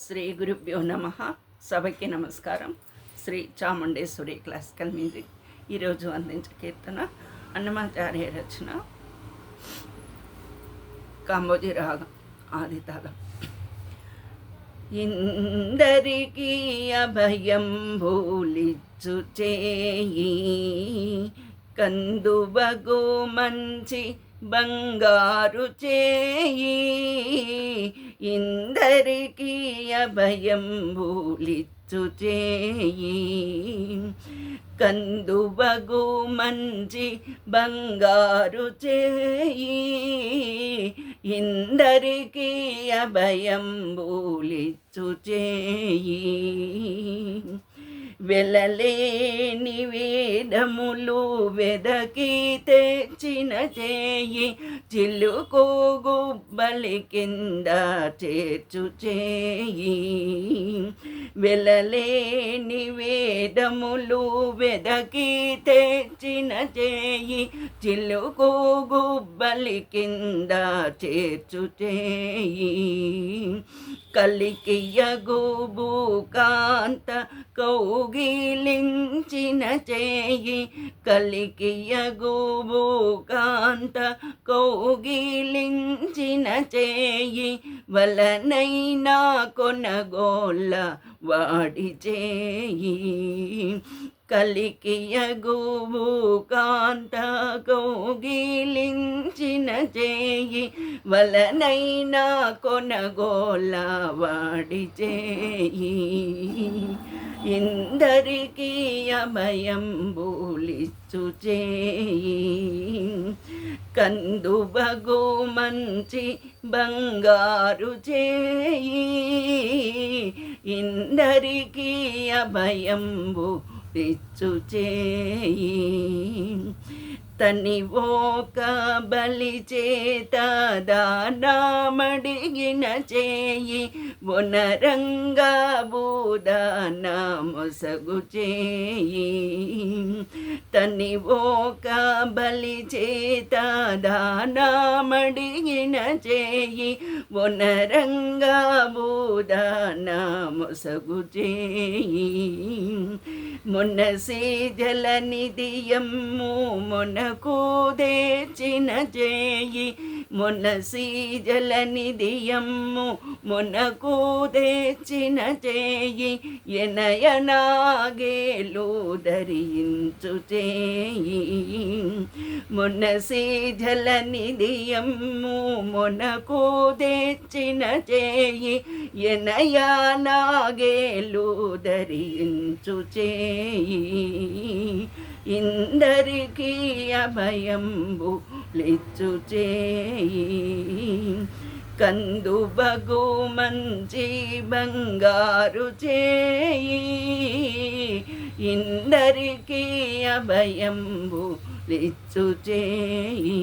శ్రీ గురుభ్యో నమ. సభకి నమస్కారం. శ్రీ చాముండేశ్వరి క్లాసికల్ మ్యూజిక్ ఈరోజు అందించే కీర్తన అన్నమాచార్య రచన, కాంబోజీ రాగం, ఆది తాళం. ఇందరికీ అభయం భూలిచ్చు చేయి, కందువగు మంచి బంగారు చేయి. ఇందరికీ అభయం భూలిచ్చు చేయి, కందువగు మంచి బంగారు చేయి. ఇందరికీ అభయం భూలిచ్చు చేయి. వెలలేని వేదములు వెదకి తెచ్చిన చేయి, చిలుకు గుబ్బలి కింద చేర్చు చేయి. వెలలేని వేదములు వెదకి తెచ్చిన చేయి, చిలుకు గుబ్బలి కింద చేర్చు చేయి. కలికియగు భూకాంత కౌగిలించిన చేయి, కలికియగు భూకాంత కౌగిలించిన చేయి. వలనైనా కొనగోళ్ళ వాడి చేయి, కలికియగు భూకాంత కౌగిలించిన చేయి. వలనైనా కొనగోళ్ళ వాడి చేయి. ఇందరికీ అభయం భూలిచ్చు చేయి, కందువగు మంచి బంగారు చేయి. ఇందరికీ అభయం భూలిచ్చు చేయి. తనివోక బలి చేత దానమడిగిన చేయి, వనరంగా బూదాన మొసగు చేయి. తనివోక బలి చేత దానమడిగిన చేయి, వనరంగా బూదాన మొసగు చేయి. మునసి జలనిధియమ్ము మునకు దేచిన చేయి, మునసి జలనిధియమ్ము మునకు దేచిన చేయి. ఎనయనాగేలు ధరించు చేయి, మునసి జలనిధియమ్ము మునకు తెచ్చిన చేయి. ఎనయనాగేలు ధరించు చేయి. ఇందరికీ అభయం భూలిచ్చు చేయి, కందువగు మంచి బంగారు చేయి. ఇందరికీ అభయం భూలిచ్చు చేయి.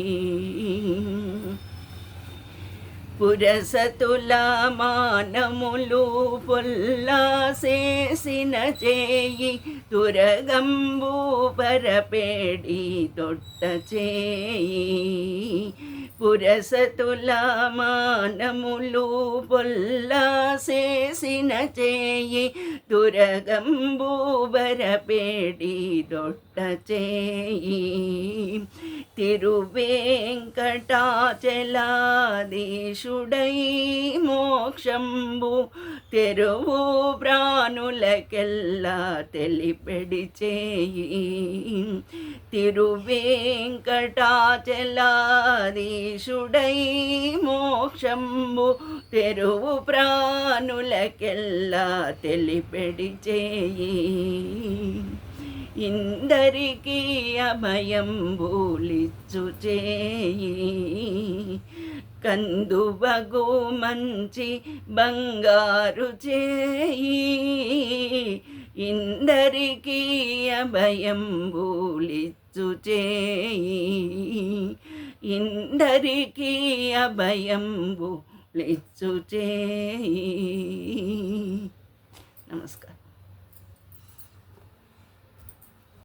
పురసతుల మానములు పొల్లాసేసిన చేయి, తురగంబు పరపేడి తొట్ట చేయి. పురసతుల మానములు పొల్లాసేసిన చేయి, తురగంబు పరపేడి తొట్ట చేయి. తిరువేంకటాచలాధీశుడై మోక్షంబు తెరువు ప్రాణులకెల్లా తెలిపెడి చేయి. తిరువేంకటాచలాధీశుడై మోక్షంబు తెరువు ప్రాణులకెల్లా తెలిపెడి చేయి. ఇందరికీ అభయం భూలిచ్చు చేయి, కందువగు మంచి బంగారు చేయి. ఇందరికీ అభయం భూలిచ్చు చేయి. ఇందరికీ అభయం భూలిచ్చు చేయి. నమస్కారం.